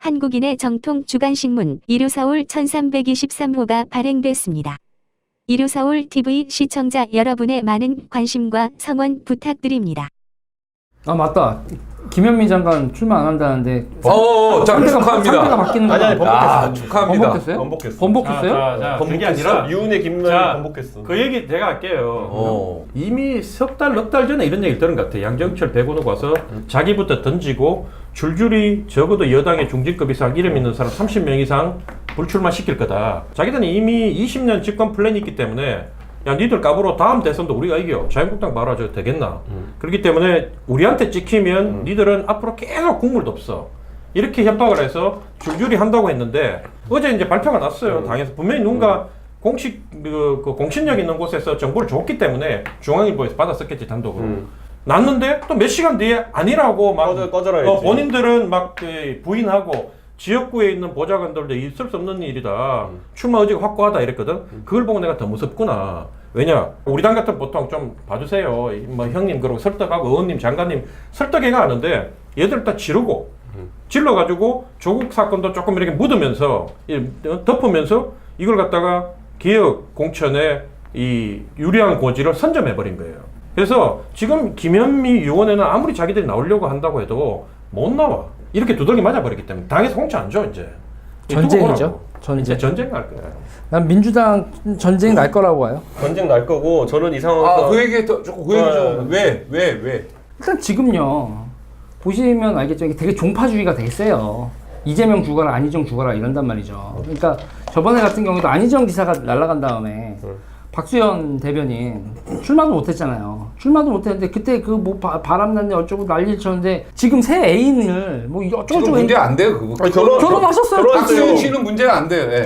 한국인의 정통 주간신문 일요서울 1323호가 발행됐습니다. 일요서울 TV 시청자 여러분의 많은 관심과 성원 부탁드립니다. 아 맞다. 김현미 장관 출마 안 한다는데. 축하합니다. 상대가 바뀌는 거 아니 번복했어. 축하합니다. 번복했어요? 번복했어. 번복했어요? 자, 그게 아니라 유은혜 김남이 번복했어. 그 얘기 제가 할게요. 이미 석 달, 넉 달 전에 이런 얘기를 들은 것 같아. 양정철 백운호가 와서 자기부터 던지고 줄줄이 적어도 여당의 중진급 이상 이름 있는 사람 30명 이상 불출마 시킬 거다. 자기들은 이미 20년 집권 플랜이 있기 때문에 야 니들 까불어 다음 대선도 우리가 이겨. 자유한국당 말아줘 되겠나. 그렇기 때문에 우리한테 찍히면 니들은 앞으로 계속 국물도 없어. 이렇게 협박을 해서 줄줄이 한다고 했는데 어제 이제 발표가 났어요. 당에서 분명히 누군가 공식 그 공신력 있는 곳에서 정보를 줬기 때문에 중앙일보에서 받았었겠지 단독으로. 났는데 또 몇 시간 뒤에 아니라고 막 꺼져라 했지. 본인들은 막 부인하고 지역구에 있는 보좌관들도 있을 수 없는 일이다. 출마 의지가 확고하다 이랬거든. 그걸 보고 내가 더 무섭구나. 왜냐 우리 당 같은 보통 좀 봐주세요. 뭐 형님 그러고 설득하고 의원님 장관님 설득해가 하는데 얘들 다 지르고 질러가지고 조국 사건도 조금 이렇게 묻으면서 덮으면서 이걸 갖다가 개혁 공천에 이 유리한 고지를 선점해버린 거예요. 그래서 지금 김현미 의원에는 아무리 자기들이 나오려고 한다고 해도 못 나와. 이렇게 두들기 맞아버리기 때문에 당에서 공천 안 줘 이제. 전쟁이죠. 전쟁. 전쟁 날 거야. 난 민주당 전쟁 날 거라고 봐요. 전쟁 날 거고 저는 이 상황에서 그 얘기 조금 그 얘기 좀 왜? 일단 지금요. 보시면 알겠죠. 이게 되게 종파주의가 되게 세요. 이재명 죽어라, 안희정 죽어라 이런단 말이죠. 그러니까 저번에 같은 경우도 안희정 지사가 날아간 다음에 박수현 대변인 출마도 못했잖아요. 출마도 못했는데 그때 그 뭐 바람났네 어쩌고 난리를 쳤는데 지금 새 애인을 뭐 지금 어쩌고 문제 안 돼요 그거. 아니, 결혼하셨어요. 박수현 씨는 문제가 안 돼요. 예.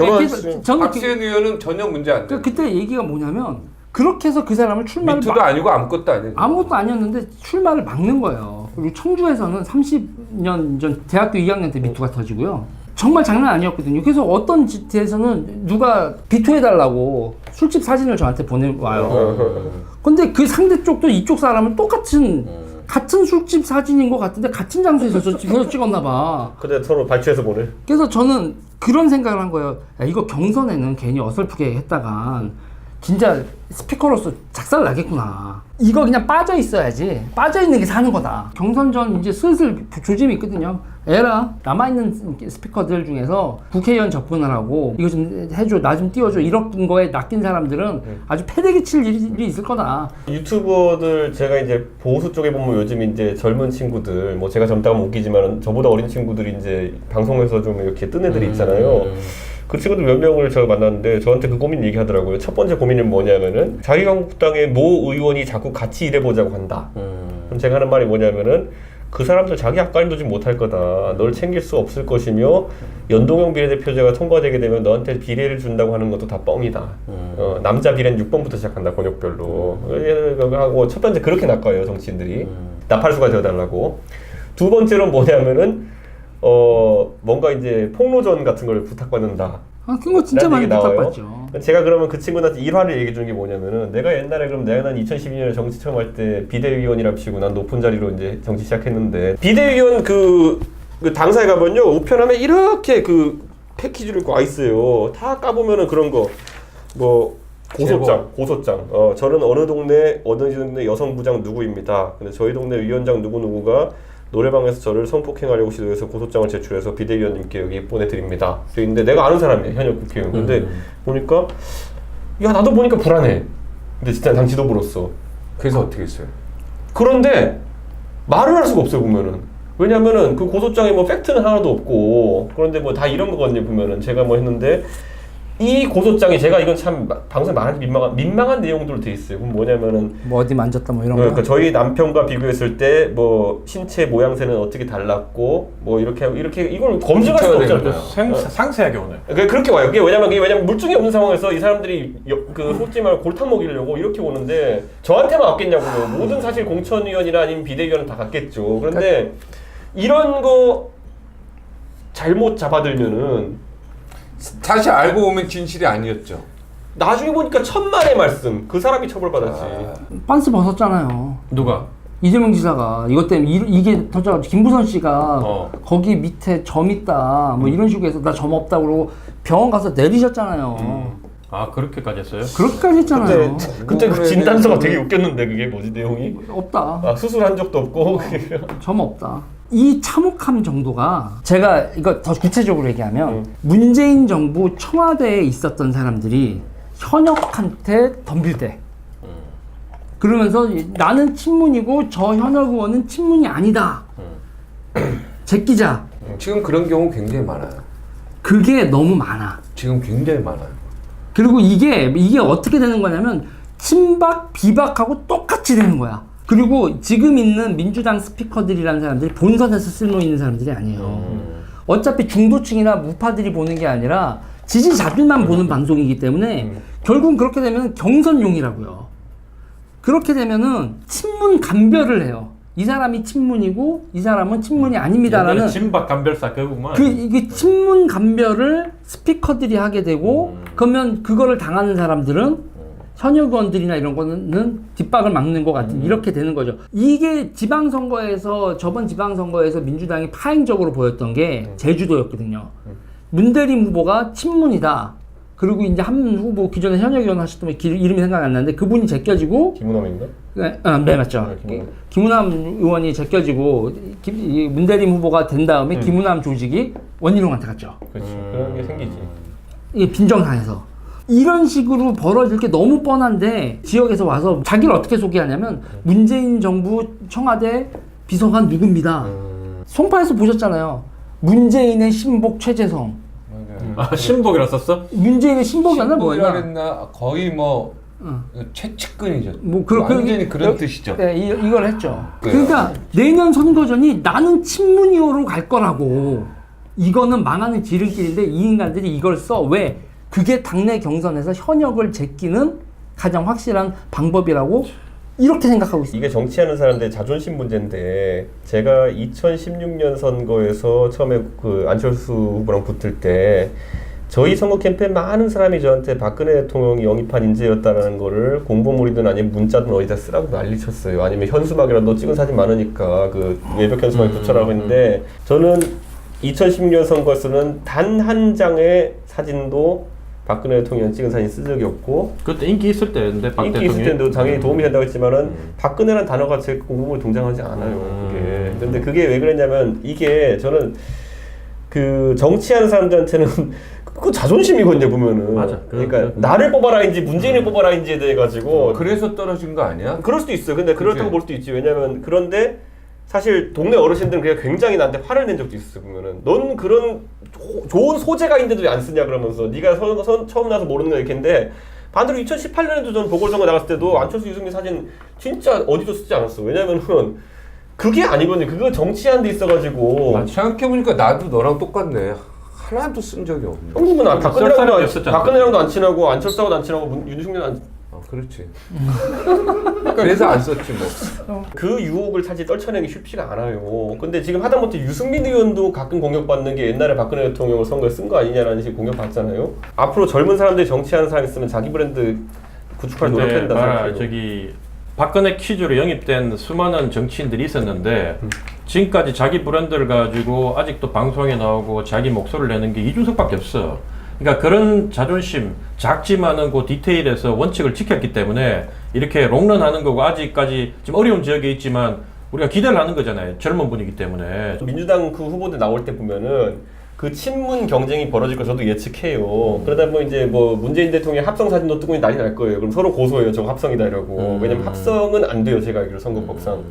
저는 박수현 의원은 전혀 문제 안 돼요. 그때 얘기가 뭐냐면 그렇게 해서 그 사람을 출마를 미투도 아니고 아무것도 아니에요. 아무것도 아니었는데 출마를 막는 거예요. 그리고 청주에서는 30년 전 대학교 2학년 때 미투가 터지고요. 정말 장난 아니었거든요. 그래서 어떤 집에서는 누가 비토해달라고 술집 사진을 저한테 보내와요. 근데 그 상대 쪽도 이쪽 사람은 같은 술집 사진인 것 같은데 같은 장소에서 찍었나 봐. 근데 서로 발췌해서 보내. 그래서 저는 그런 생각을 한 거예요. 야, 이거 경선에는 괜히 어설프게 했다간 진짜 스피커로서 작살 나겠구나. 이거 그냥 빠져 있어야지. 빠져 있는 게 사는 거다. 경선 전 이제 슬슬 조짐이 있거든요. 에라 남아있는 스피커들 중에서 국회의원 접근을 하고 이거 좀 해줘, 나 좀 띄워줘 이런 거에 낚인 사람들은 아주 패대기 칠 일이 있을 거다. 유튜버들 제가 이제 보수 쪽에 보면 요즘 이제 젊은 친구들 뭐 제가 젊다고 하면 웃기지만 저보다 어린 친구들이 이제 방송에서 좀 이렇게 뜬 애들이 있잖아요. 그 친구들 몇 명을 제가 만났는데 저한테 그 고민 얘기하더라고요. 첫 번째 고민은 뭐냐면은 자유한국당의 모 의원이 자꾸 같이 일해보자고 한다. 그럼 제가 하는 말이 뭐냐면은 그 사람들 자기 앞가림도 좀 못할 거다. 널 챙길 수 없을 것이며 연동형 비례대표제가 통과되게 되면 너한테 비례를 준다고 하는 것도 다 뻥이다. 남자 비례는 6번부터 시작한다. 권역별로. 하고 첫 번째 그렇게 낚아요. 정치인들이. 나팔수가 되어달라고. 두 번째로는 뭐냐면은 뭔가 이제 폭로전 같은 걸 부탁받는다. 그거 진짜 많이 부탁받죠. 제가 그러면 그 친구한테 일화를 얘기해 주는 게 뭐냐면은 내가 옛날에 내가 2012년에 정치 처음 할 때 비대위원이라 치고 난 높은 자리로 이제 정치 시작했는데 비대위원 그 당사에 가면요 우편함에 이렇게 그 패키지를 와 있어요. 다 까보면은 그런 거 뭐 고소장. 저는 어느 동네 여성부장 누구입니다. 근데 저희 동네 위원장 누구누구가 노래방에서 저를 성폭행하려고 시도해서 고소장을 제출해서 비대위원님께 여기 보내드립니다. 근데 내가 아는 사람이에요. 현역 국회의원. 근데 보니까 야 나도 보니까 불안해. 근데 진짜 당 지도부로서. 그래서 어떻게 했어요? 그런데 말을 할 수가 없어요 보면은. 왜냐면은 그 고소장에 뭐 팩트는 하나도 없고 그런데 뭐 다 이런 거거든요 보면은 제가 뭐 했는데 이 고소장이 제가 이건 참 방송에 말하기 민망한 내용들로 돼 있어요. 그럼 뭐냐면은 뭐 어디 만졌다 뭐 이런 거. 그러니까 저희 남편과 비교했을 때 뭐 신체 모양새는 어떻게 달랐고 뭐 이렇게 이걸 검증할 수가 없잖아요. 상세하게 오네요. 그렇게 와요. 왜냐면 물증이 없는 상황에서 이 사람들이 솔직히 말하면 골탕 먹이려고 이렇게 오는데 저한테만 왔겠냐고요. 모든 사실 공천위원이나 아니면 비대위원은 다 갔겠죠. 그런데 이런 거 잘못 잡아들면은 다시 알고 보면 진실이 아니었죠. 나중에 보니까 천만의 말씀. 그 사람이 처벌받았지. 빤스 벗었잖아요. 누가? 이재명 지사가 이것 때문에 이게 터져가지고 김부선 씨가 거기 밑에 점 있다 뭐 이런 식으로 해서 나 점 없다 그러고 병원 가서 내리셨잖아요. 아 그렇게까지 했어요? 그렇게까지 했잖아요. 그때 그 진단서가 되게 웃겼는데 그게 뭐지 내용이? 없다. 아 수술한 적도 없고 그게. 점 없다. 이 참혹함 정도가 제가 이거 더 구체적으로 얘기하면 문재인 정부 청와대에 있었던 사람들이 현역한테 덤빌 때 그러면서 나는 친문이고 저 현역 의원은 친문이 아니다. 제끼자. 지금 그런 경우 굉장히 많아요. 그게 너무 많아. 지금 굉장히 많아요. 그리고 이게 어떻게 되는 거냐면 친박 비박하고 똑같이 되는 거야. 그리고 지금 있는 민주당 스피커들이라는 사람들이 본선에서 쓸모 있는 사람들이 아니에요. 어차피 중도층이나 무파들이 보는 게 아니라 지지자들만 보는 방송이기 때문에 결국은 그렇게 되면 경선용이라고요. 그렇게 되면은 친문 감별을 해요. 이 사람이 친문이고 이 사람은 친문이 아닙니다라는 진박 감별사 그거구만. 이게 친문 감별을 스피커들이 하게 되고 그러면 그거를 당하는 사람들은 현역 의원들이나 이런 거는 뒷박을 막는 것 같은 이렇게 되는 거죠. 이게 지방선거에서 저번 지방선거에서 민주당이 파행적으로 보였던 게 제주도였거든요. 문대림 후보가 친문이다. 그리고 이제 한 후보 기존에 현역 의원 하셨던 분 이름이 생각이 안 나는데 그분이 제껴지고 김은엄인가? 네 맞죠. 김은남 의원이 제껴지고 이 문대림 후보가 된 다음에 김은남 조직이 원희룡한테 갔죠. 그렇지. 그런 게 생기지. 이게 빈정상에서 이런 식으로 벌어질 게 너무 뻔한데 지역에서 와서 자기를 어떻게 소개하냐면 문재인 정부 청와대 비서관 누굽니다. 송파에서 보셨잖아요. 문재인의 신복 최재성. 아 신복이라 썼어? 문재인의 신복이 아니라 신복이라 뭐냐? 그랬나 거의 뭐 최측근이죠. 뭐 완전히 그런 뜻이죠. 네, 이걸 했죠. 그래요. 그러니까 내년 선거전이 나는 친문이오로 갈 거라고. 이거는 망하는 지름길인데 이 인간들이 이걸 써. 왜? 그게 당내 경선에서 현역을 제끼는 가장 확실한 방법이라고 이렇게 생각하고 있습니다. 이게 정치하는 사람들의 자존심 문제인데 제가 2016년 선거에서 처음에 그 안철수 후보랑 붙을 때 저희 선거 캠페인 많은 사람이 저한테 박근혜 대통령이 영입한 인재였다는 거를 공보물이든 아니면 문자든 어디다 쓰라고 난리쳤어요. 아니면 현수막이라도 너 찍은 사진 많으니까 그 외벽 현수막에 붙여라고 했는데 저는 2016년 선거에서는 단 한 장의 사진도 박근혜 대통령 찍은 사진 쓴 적이 없고 그때 인기 있을 때인데 박 인기 대통령이 있을 때도 당연히 도움이 된다고 했지만은 박근혜라는 단어가 제 공보물에 등장하지 않아요. 그게. 근데 그게 왜 그랬냐면 이게 저는 그 정치하는 사람들한테는 그 자존심이거든요 보면은. 맞아. 그러니까 나를 뽑아라인지 문재인을 뽑아라인지에 대해 가지고 그래서 떨어진 거 아니야? 그럴 수도 있어요. 근데 그렇다고 볼 수도 있지. 왜냐면 그런데 사실 동네 어르신들은 그냥 굉장히 나한테 화를 낸 적도 있었어. 보면은 넌 그런 좋은 소재가 있는데도 왜 안 쓰냐 그러면서 네가 처음 나서 모르는 거 이렇게인데 반대로 2018년에도 저는 보궐선거 나갔을 때도 안철수 유승민 사진 진짜 어디도 쓰지 않았어. 왜냐면은 그게 아니거든요. 그거 정치하는 데 있어가지고 생각해보니까 나도 너랑 똑같네. 하나도 쓴 적이 없네. 형님은 썰사람이 없었잖아. 박근혜랑도 안 친하고 안철수하고도 안 친하고 윤중년 안 그렇지. 그래서 안 썼지 뭐. 그 유혹을 사실 떨쳐내기 쉽지가 않아요. 근데 지금 하다못해 유승민 의원도 가끔 공격받는 게 옛날에 박근혜 대통령을 선거에 쓴 거 아니냐라는 식으로 공격받잖아요. 앞으로 젊은 사람들이 정치하는 사람이 있으면 자기 브랜드 구축할 노력된다 생각해요. 저기 박근혜 퀴즈로 영입된 수많은 정치인들이 있었는데 지금까지 자기 브랜드를 가지고 아직도 방송에 나오고 자기 목소리를 내는 게 이준석밖에 없어. 그러니까 그런 자존심, 작지만은 그 디테일에서 원칙을 지켰기 때문에 이렇게 롱런하는 거고 아직까지 지금 어려운 지역에 있지만 우리가 기대를 하는 거잖아요. 젊은 분이기 때문에. 민주당 그 후보들 나올 때 보면은 그 친문 경쟁이 벌어질 거 저도 예측해요. 그러다 보면 이제 뭐 문재인 대통령 합성 사진도 뜨고 난리 날 거예요. 그럼 서로 고소해요. 저거 합성이다 이러고. 왜냐면 합성은 안 돼요. 제가 알기로 선거법상.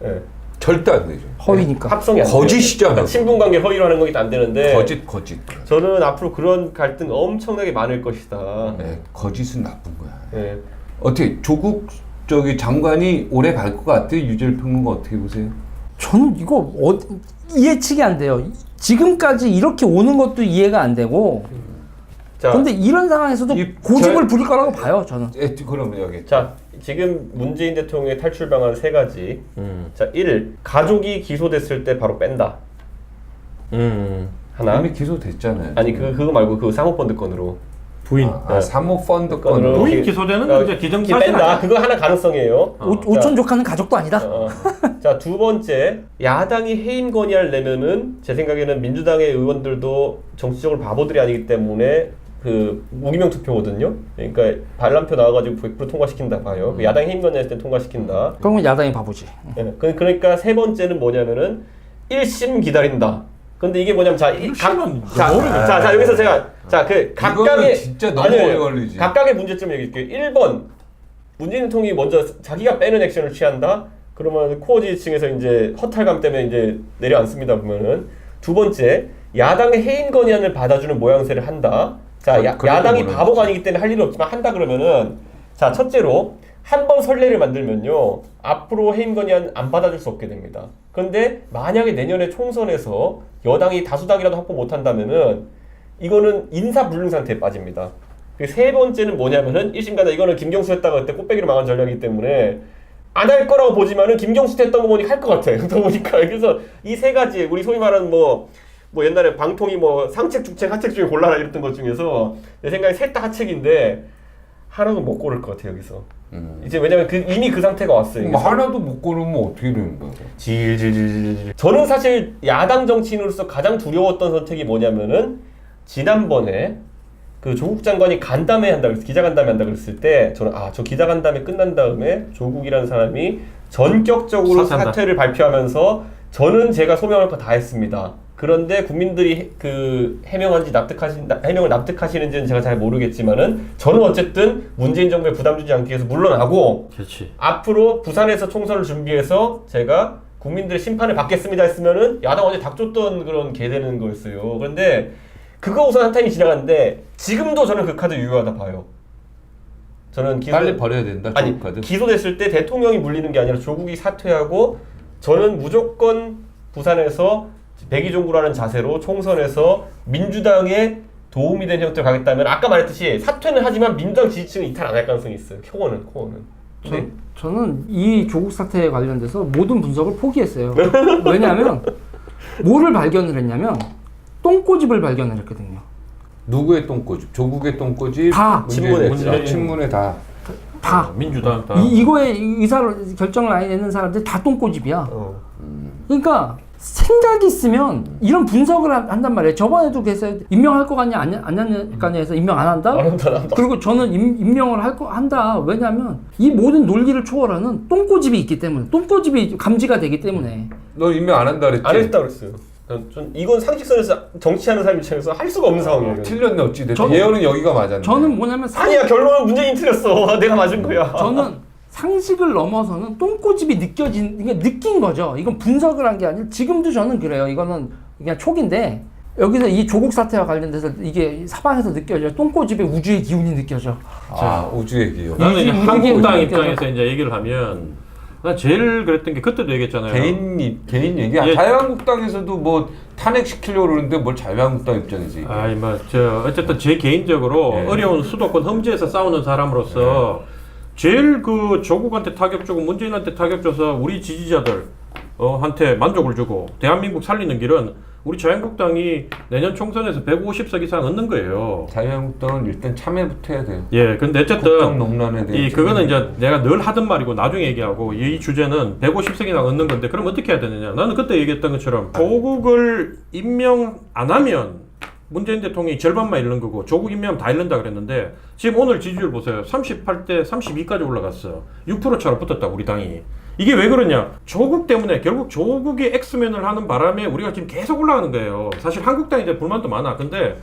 예. 절대 안 되죠. 허위니까. 합성이 안 돼요. 거짓이잖아. 그러니까 친분 관계 허위로 하는 거기 안 되는데. 거짓. 저는 앞으로 그런 갈등 엄청나게 많을 것이다. 네, 거짓은 나쁜 거야. 예. 어떻게 조국 장관이 오래 갈 것 같아요? 유재열 평론가 어떻게 보세요? 저는 이거 예측이 안 돼요. 지금까지 이렇게 오는 것도 이해가 안 되고. 자, 근데 이런 상황에서도 고집을 부릴 거라고 봐요, 저는. 그럼 여기. 자, 지금 문재인 대통령의 탈출 방안 3가지. 자, 1. 가족이 기소됐을 때 바로 뺀다. 하나. 이미 기소됐잖아요. 아니 그거 말고 그 사모펀드 건으로. 부인. 사모펀드 건으로. 건으로. 부인 기소되는 이제 기정사실 뺀다. 아니야? 그거 하나 가능성이에요. 오촌 조카는 가족도 아니다. 자, 두 번째, 야당이 해임 건의안을 내면은 제 생각에는 민주당의 의원들도 정치적으로 바보들이 아니기 때문에 그 무기명 투표거든요. 그러니까 반란표 나와가지고 100% 통과시킨다 봐요. 그 야당 해임 건의할 때 통과시킨다. 그러면 야당이 바보지. 그러니까 세 번째는 뭐냐면은 1심 기다린다. 근데 이게 뭐냐면 자 여기서 제가 그 각각의 진짜 너무 오래 걸리지. 각각의 문제점 얘기할게요. 1번 문재인 대통령이 먼저 자기가 빼는 액션을 취한다. 그러면 코어 지지층에서 이제 허탈감 때문에 이제 내려앉습니다 보면은. 두 번째, 야당의 해임 건의안을 받아주는 모양새를 한다. 자, 야당이 바보가 아니기 때문에 할 일은 없지만 한다 그러면은, 자, 첫째로 한 번 선례를 만들면요, 앞으로 해임 건의안 안 받아줄 수 없게 됩니다. 그런데 만약에 내년에 총선에서 여당이 다수당이라도 확보 못한다면은 이거는 인사불능 상태에 빠집니다. 세 번째는 뭐냐면은 1심 가다 이거는 김경수 했다가 그때 꽃배기로 망한 전략이기 때문에 안 할 거라고 보지만은 김경수 했던 거 보니까 할 것 같아. 보니까 그래서 이 세 가지 우리 소위 말하는 뭐 옛날에 방통위 뭐 상책, 주책, 하책 중에 골라라 이랬던 것 중에서 내 생각에 셋 다 하책인데 하나도 못 고를 것 같아 여기서. 이제 왜냐면 이미 그 상태가 왔어요. 뭐 하나도 못 고르면 어떻게 되는 거야? 질질질질. 저는 사실 야당 정치인으로서 가장 두려웠던 선택이 뭐냐면은 지난번에 그 조국 장관이 간담회 한다 그랬을 기자간담회 한다 그랬을 때 저는 저 기자간담회 끝난 다음에 조국이라는 사람이 전격적으로 사퇴를 발표하면서 저는 제가 소명할 거 다 했습니다. 그런데 국민들이 그 해명을 납득하시는지는 제가 잘 모르겠지만은 저는 어쨌든 문재인 정부에 부담 주지 않기 위해서 물러나고 그렇지. 앞으로 부산에서 총선을 준비해서 제가 국민들의 심판을 받겠습니다 했으면은 야당 어제 닥쳤던 그런 개 되는 거였어요. 그런데 그거 우선 한 타임이 지나갔는데 지금도 저는 그 카드 유효하다 봐요. 저는 빨리 버려야 된다. 아니 카드. 기소됐을 때 대통령이 물리는 게 아니라 조국이 사퇴하고 저는 무조건 부산에서 백의종구라는 자세로 총선에서 민주당에 도움이 되는 형태로 가겠다면 아까 말했듯이 사퇴는 하지만 민주당 지지층은 이탈 안 할 가능성이 있어요. 코어는. 네. 저는 이 조국 사태에 관련돼서 모든 분석을 포기했어요. 왜냐하면 뭐를 발견을 했냐면 똥꼬집을 발견을 했거든요. 누구의 똥꼬집? 조국의 똥꼬집? 다. 친문에 다. 다. 민주당 다. 이거에 의사를 결정을 내는 사람들 다 똥꼬집이야. 그러니까 생각이 있으면 이런 분석을 한단 말이에요. 저번에도 그래서 임명할 거 같냐 안 하냐 해서 임명 안 한다. 안 한다. 그리고 저는 임명을 한다. 왜냐하면 이 모든 논리를 초월하는 똥꼬집이 있기 때문에 똥꼬집이 감지가 되기 때문에. 너 임명 안 한다 그랬지? 안 했다 그랬어요. 이건 상식선에서 정치하는 사람 입장에서 할 수가 없는 상황이에요. 틀렸네 어찌 됐든. 예언은 여기가 맞았네. 저는 뭐냐면 아니야 결론은 문재인 틀렸어. 내가 맞은 거야. 저는 상식을 넘어서는 똥꼬집이 느낀 거죠. 이건 분석을 한 게 아니라 지금도 저는 그래요. 이거는 그냥 촉인데 여기서 이 조국 사태와 관련돼서 이게 사방에서 느껴져요. 똥꼬집에 우주의 기운이 느껴져. 우주의 기운. 나는 이제 우주의 한국당 기운이 입장에서 이제 얘기를 하면 난 제일 그랬던 게 그때도 얘기했잖아요. 개인 얘기야. 예. 자유한국당에서도 뭐 탄핵시키려고 그러는데 뭘 자유한국당 입장이지. 아이 어쨌든 제 개인적으로 어려운 수도권 험지에서 싸우는 사람으로서 제일 그 조국한테 타격 주고 문재인한테 타격 줘서 우리 지지자들 한테 만족을 주고 대한민국 살리는 길은 우리 자유한국당이 내년 총선에서 150석 이상 얻는 거예요. 자유한국당은 일단 참여부터 해야 돼요. 예, 근데 어쨌든 국정농단에 대해 그거는 이제 내가 늘 하던 말이고 나중에 얘기하고 이 주제는 150석이나 얻는 건데 그럼 어떻게 해야 되느냐? 나는 그때 얘기했던 것처럼 조국을 임명 안 하면 문재인 대통령이 절반만 잃는 거고 조국 임명하면 다 잃는다 그랬는데 지금 오늘 지지율 보세요. 38대 32까지 올라갔어. 6% 차로 붙었다 우리 당이. 이게 왜 그러냐? 조국 때문에 결국 조국이 엑스맨을 하는 바람에 우리가 지금 계속 올라가는 거예요. 사실 한국당이 이제 불만도 많아. 근데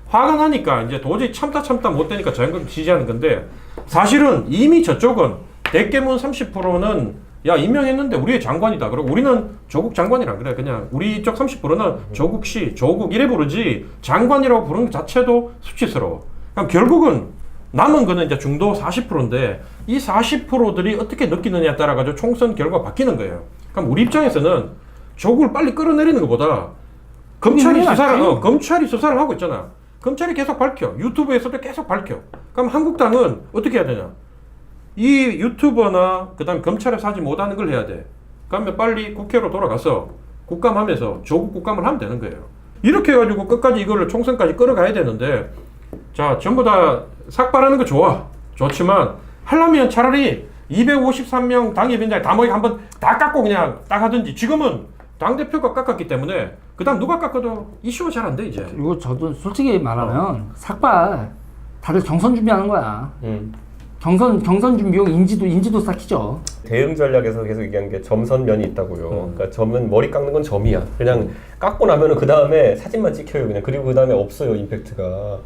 화가 나니까 이제 도저히 참다 못 되니까 자연스럽게 지지하는 건데 사실은 이미 저쪽은 대깨문 30%는 야 임명했는데 우리의 장관이다. 그리고 우리는 조국 장관이라 그래. 그냥 우리 쪽 30%는 조국씨, 조국 이래 부르지 장관이라고 부르는 것 자체도 수치스러워. 그럼 결국은 남은 거는 이제 중도 40%인데 이 40%들이 어떻게 느끼느냐에 따라 가지고 총선 결과가 바뀌는 거예요. 그럼 우리 입장에서는 조국을 빨리 끌어내리는 것보다 검찰이 수사를 하고 있잖아. 검찰이 계속 밝혀. 유튜브에서도 계속 밝혀. 그럼 한국당은 어떻게 해야 되냐? 이 유튜버나 그다음 검찰에서 하지 못하는 걸 해야 돼. 그러면 빨리 국회로 돌아가서 국감하면서 조국 국감을 하면 되는 거예요. 이렇게 해가지고 끝까지 이거를 총선까지 끌어가야 되는데 자, 전부 다 삭발하는 거 좋지만 하려면 차라리 253명 당협위원장 다 모이게 한번 다 깎고 그냥 딱 하든지. 지금은 당대표가 깎았기 때문에 그 다음 누가 깎아도 이슈가 잘 안 돼 이제. 그리고 저도 솔직히 말하면 삭발 다들 경선 준비하는 거야. 경선 준비용 인지도 쌓이죠. 대응 전략에서 계속 얘기한 게 점선면이 있다고요. 그러니까 점은 머리 깎는 건 점이야. 그냥 깎고 나면은 그 다음에 사진만 찍혀요. 그냥 그리고 그 다음에 없어요 임팩트가.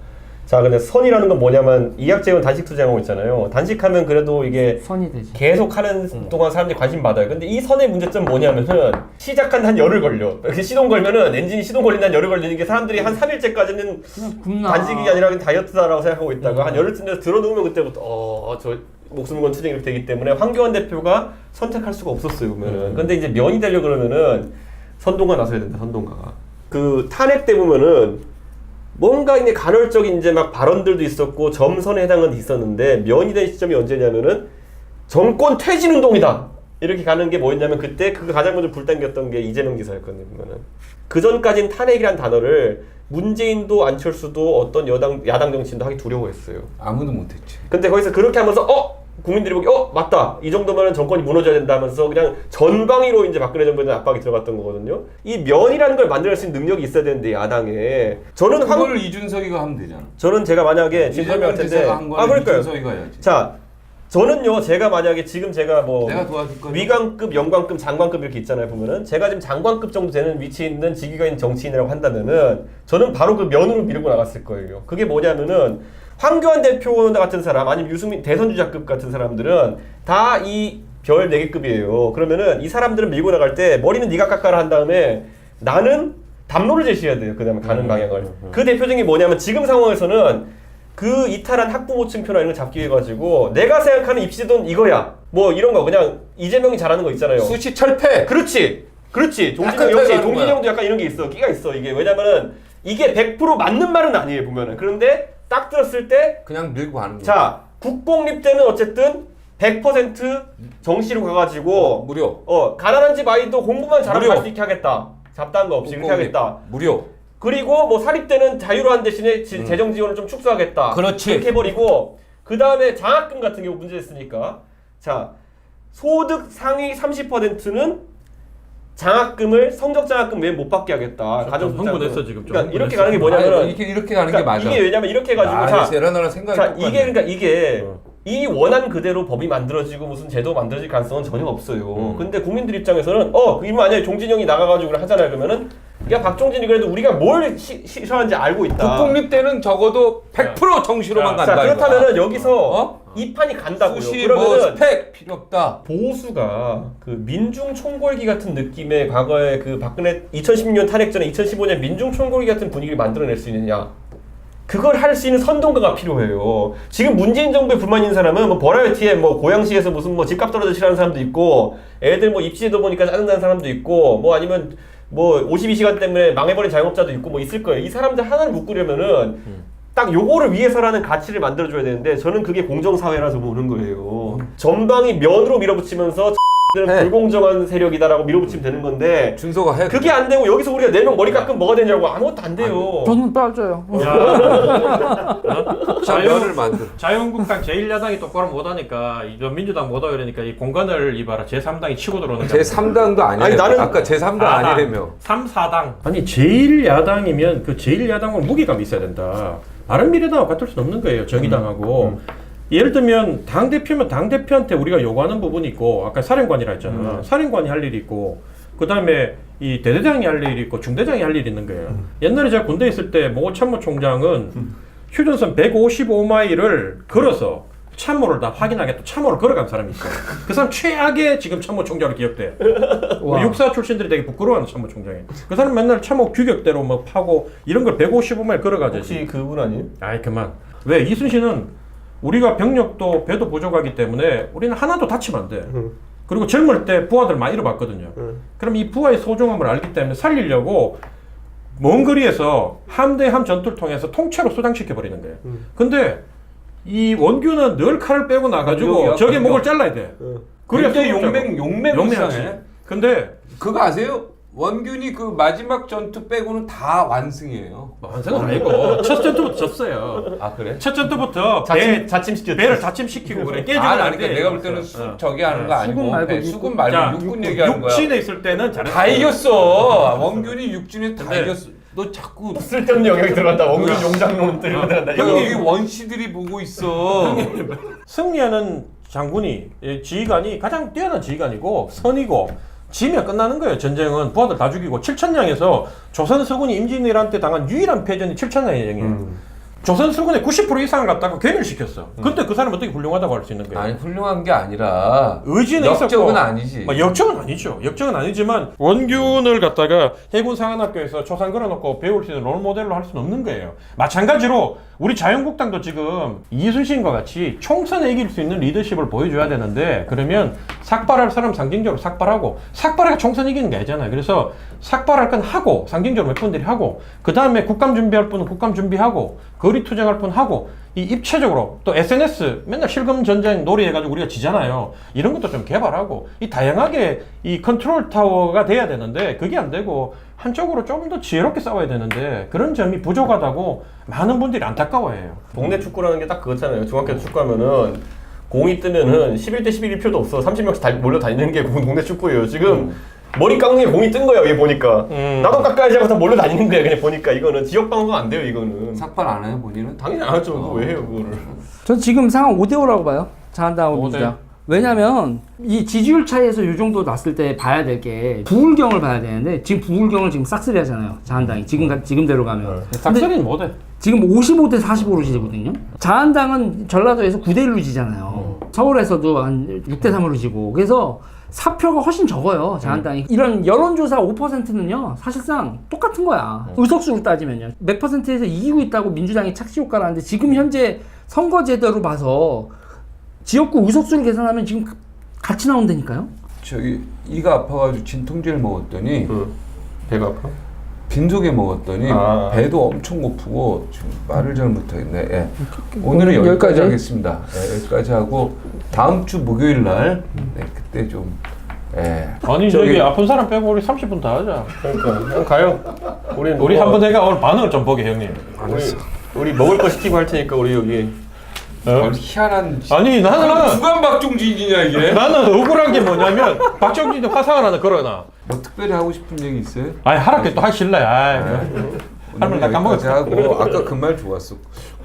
자, 근데 선이라는 건 뭐냐면 이학재원 단식 투쟁하고 있잖아요. 단식하면 그래도 이게 선이 되지. 계속 하는 동안 사람들이 관심 받아요. 근데 이 선의 문제점 뭐냐면은 시작한 한 열흘 걸려. 시동 걸면은 엔진이 시동 걸린다는 열흘 걸리는 게 사람들이 한 3일째까지는 그냥 굽나. 단식이 아니라 그냥 다이어트다라고 생각하고 있다가 한 열흘쯤 돼서 들어놓으면 그때부터 저 목숨 건 투쟁이 되기 때문에 황교안 대표가 선택할 수가 없었어요 보면은. 근데 이제 면이 되려 그러면은 선동가 나서야 된다. 선동가가. 그 탄핵 때 보면은 뭔가 이제 간헐적인 이제 막 발언들도 있었고 점선에 해당은 있었는데 면이 된 시점이 언제냐면은 정권 퇴진 운동이다 이렇게 가는 게 뭐였냐면 그때 그 가장 먼저 불당겼던 게 이재명 지사였거든요. 보면은 그 전까진 탄핵이란 단어를 문재인도 안철수도 어떤 야당 정치인도 하기 두려워했어요. 아무도 못했지. 근데 거기서 그렇게 하면서 국민들이 보기 맞다 이 정도면 정권이 무너져야 된다 하면서 그냥 전방위로 이제 박근혜 정부에 압박이 들어갔던 거거든요. 이 면이라는 걸 만들어낼 수 있는 능력이 있어야 되는데 야당에 저는 그걸 이준석이가 하면 되잖아. 저는 제가 만약에 지금 설명할 텐데 그러니까요. 이준석이가 해야지. 자 저는요 제가 만약에 지금 제가 뭐 내가 도와줄 거니? 위관급, 영관급, 장관급 이렇게 있잖아요 보면은 제가 지금 장관급 정도 되는 위치에 있는 직위가 있는 정치인이라고 한다면은 저는 바로 그 면으로 밀고 나갔을 거예요. 그게 뭐냐면은 황교안 대표 같은 사람 아니면 유승민 대선주자급 같은 사람들은 다 이 별 4개급이에요. 그러면은 이 사람들은 밀고 나갈 때 머리는 네가 깎아라 한 다음에 나는 담로를 제시해야 돼요. 그 다음에 가는 방향을. 그 대표적인 게 뭐냐면 지금 상황에서는 그 이탈한 학부모층표나 이런 거 잡기 위해 가지고 내가 생각하는 입시돈 이거야. 뭐 이런 거 그냥 이재명이 잘하는 거 있잖아요. 수시 철폐. 그렇지. 종진영 역시 종진영도 약간 이런 게 있어. 끼가 있어. 이게 왜냐면은 이게 100% 맞는 말은 아니에요 보면은. 그런데 딱 들었을 때 그냥 밀고 가는 거야. 자 국공립 때는 어쨌든 100% 정시로 가가지고 무료. 가난한 집 아이도 공부만 잘하면 무료. 갈 수 있게 하겠다. 잡다한 거 없이 그렇게 하겠다. 무료. 그리고 뭐 사립 때는 자유로한 대신에 재정 지원을 좀 축소하겠다. 그렇지. 그렇게 해버리고 그 다음에 장학금 같은 경우 문제됐으니까 자 소득 상위 30%는 장학금을 성적 장학금 외에 못 받게 하겠다. 가정 흥분했어 지금 좀. 그러니까 이렇게 가는 게 뭐냐면은 이렇게 가는 게 맞아. 이게 왜냐면 이렇게 해가지고 세라나랑 생각이 자 똑같네. 이게 그러니까 이게 이 원한 그대로 법이 만들어지고 무슨 제도가 만들어질 가능성은 전혀 없어요. 근데 국민들 입장에서는 이거 만약에 종진영이 나가가지고 하잖아요. 그러면은 야 박종진이 그래도 우리가 뭘 싫어하는지 알고 있다. 국공립 때는 적어도 100% 정시로만 간다. 자 그렇다면은 이거야. 여기서 이 판이 간다고요. 수시 뭐 그러면은 스펙 필요 없다. 보수가 그 민중 총궐기 같은 느낌의 과거에 그 박근혜 2016년 탄핵 전에 2015년 민중 총궐기 같은 분위기를 만들어낼 수 있느냐? 그걸 할 수 있는 선동가가 필요해요. 지금 문재인 정부에 불만 있는 사람은 뭐 버라이어티에 뭐 고양시에서 무슨 뭐 집값 떨어져 싫어하는 사람도 있고 애들 뭐 입시에도 보니까 짜증나는 사람도 있고 뭐 아니면 뭐 52시간 때문에 망해버린 자영업자도 있고 뭐 있을 거예요. 이 사람들 하나를 묶으려면은 딱 요거를 위해서라는 가치를 만들어줘야 되는데 저는 그게 공정사회라서 보는 거예요. 전방이 면으로 밀어붙이면서 불공정한 세력이다라고 밀어붙이면 되는 건데 준서가 해. 그게 안 되고 여기서 우리가 4명 머리 깎으면 뭐가 되냐고 아무것도 안 돼요. 저는 빠져요. 자연을 만들. 자유한국당 제1야당이 똑바로 못하니까 이저 민주당 못하고 이러니까 이 공간을 이봐라 제3당이 치고 들어오는 제 3당도 아니야. 아니, 나는- 아까 제 3당 아니라며. 3, 4당. 아니 제1야당이면 그 제1야당은 무게감이 있어야 된다. 바른미래당하고 같을 수는 없는 거예요. 정의당하고. 예를 들면 당대표면 당대표한테 우리가 요구하는 부분이 있고 아까 사령관이라 했잖아. 사령관이 할 일이 있고 그 다음에 이 대대장이 할 일이 있고 중대장이 할 일이 있는 거예요. 옛날에 제가 군대에 있을 때 모 참모총장은 휴전선 155마일을 걸어서 참모를 다 확인하겠다. 참모를 걸어간 사람이 있어요. 그 사람 최악의 지금 참모총장으로 기억돼. 우리 육사 출신들이 되게 부끄러워하는 참모총장이. 그 사람 맨날 참모 규격대로 뭐 파고 이런 걸 155마일 걸어가지. 혹시 그분 아니에요? 아이 그만. 왜 이순신은 우리가 병력도 배도 부족하기 때문에 우리는 하나도 다치면 안 돼. 그리고 젊을 때 부하들 많이 잃어봤거든요. 그럼 이 부하의 소중함을 알기 때문에 살리려고 먼 거리에서 함대함 전투를 통해서 통째로 수장시켜버리는 거예요. 근데 이 원규는 늘 칼을 빼고 나가지고 적의 목을 잘라야 돼. 그래야 굉장히 소중하고. 용맹 용맹하지. 불쌍해. 근데 그거 아세요? 원균이 그 마지막 전투 빼고는 다 완승이에요. 완성은 아니고 첫 전투부터 졌어요. 아 그래? 첫 전투부터 자침시켰죠. 배를 자침시키고 그래 깨지고 그러니까 내가 볼 때는 저기 하는 거 아니고 수군 말고 수군 말고 육군 얘기하는 거야. 육진에 있을 때는 잘했어. 다 이겼어. 원균이 육진에 다 근데 이겼어. 너 자꾸 쓸데없는 영역이 들어간다. 원균 용장론 들어간다. 여기 원시들이 보고 있어. 승리하는 장군이 지휘관이 가장 뛰어난 지휘관이고 선이고 지면 끝나는 거예요. 전쟁은 부하들 다 죽이고 7천량에서 조선 서군이 임진왜란때 당한 유일한 패전이 7천량이에요. 조선 서군의 90% 이상을 갖다가 괴멸시켰어. 근데 그 사람 어떻게 훌륭하다고 할 수 있는 거예요? 아니 훌륭한 게 아니라 의지는 역적은 있었고 아니지. 뭐 역적은 아니죠. 역적은 아니지만 원균을 갖다가 해군 상한학교에서 초상 걸어놓고 배울 수 있는 롤모델로 할 수는 없는 거예요. 마찬가지로 우리 자유한국당도 지금 이순신과 같이 총선에 이길 수 있는 리더십을 보여줘야 되는데 그러면 삭발할 사람 상징적으로 삭발하고 삭발해가 총선 이기는 게 아니잖아요. 그래서 삭발할 건 하고 상징적으로 몇 분들이 하고 그 다음에 국감 준비할 분은 국감 준비하고 거리 투쟁할 분 하고 이 입체적으로 또 SNS 맨날 실금 전쟁 놀이해가지고 우리가 지잖아요. 이런 것도 좀 개발하고 이 다양하게 이 컨트롤 타워가 돼야 되는데 그게 안 되고 한쪽으로 좀 더 지혜롭게 싸워야 되는데 그런 점이 부족하다고 많은 분들이 안타까워해요. 동네 축구라는 게 딱 그거잖아요. 중학교 축구하면은 공이 뜨면은 11대 11이 필요도 없어. 30명씩 몰려 다니는 게 동네 축구예요. 지금 머리 깎는 게 공이 뜬 거야. 얘 보니까. 나도 깎아야지 하고 다 몰려 다니는 거야. 그냥 보니까 이거는 지역 방어가 안 돼요. 이거는. 삭발 안 해요 본인은? 당연히 안 하죠. 그거 왜 해요 그거를. 전 지금 상황 5대5라고 봐요. 자한당하고 5대. 민주당. 왜냐면 이 지지율 차이에서 이 정도 났을 때 봐야 될 게 부울경을 봐야 되는데 지금 부울경을 지금 싹쓸이 하잖아요. 자한당이 지금대로 가면. 근데 싹쓸이는 못해. 지금 55대 45로 지거든요. 자한당은 전라도에서 9대 1로 지잖아요. 서울에서도 한 6대 3으로 지고. 그래서 사표가 훨씬 적어요. 자한당이. 이런 여론조사 5%는요. 사실상 똑같은 거야. 의석수로 따지면요. 몇 %에서 이기고 있다고 민주당이 착시효과라는데 지금 현재 선거제도로 봐서 지역구 의석수를 계산하면 지금 같이 나온다니까요. 저기 이가 아파가지고 진통제를 먹었더니 배가 아파? 빈속에 먹었더니 아. 배도 엄청 고프고 지금 말을 잘 못하겠네. 예. 오늘은 여기까지 하겠습니다. 예, 여기까지 하고 다음 주 목요일 날 그때 좀 예. 아니 저기 아픈 사람 빼고 우리 30분 다 하자. 그러니까 그냥 가요. 우리 한번 내가 오늘 반응을 좀 보게 형님. 우리 먹을 거 시키고 할 테니까 우리 여기. 희한한 아니 나는 주간 박종진이냐 이게? 나는 억울한 게 뭐냐면 박정진이 화상을 하나 걸어놔. 뭐 특별히 하고 싶은 얘기 있어요? 아이 하랍게 또 하기 싫네. 아이. 할머니 나 여기까지 까먹었어. 하고 아까 그 말 좋았어.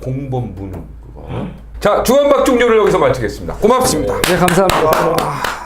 공범 무능 그거. 자 주간 박종진을 여기서 마치겠습니다. 고맙습니다. 네, 감사합니다.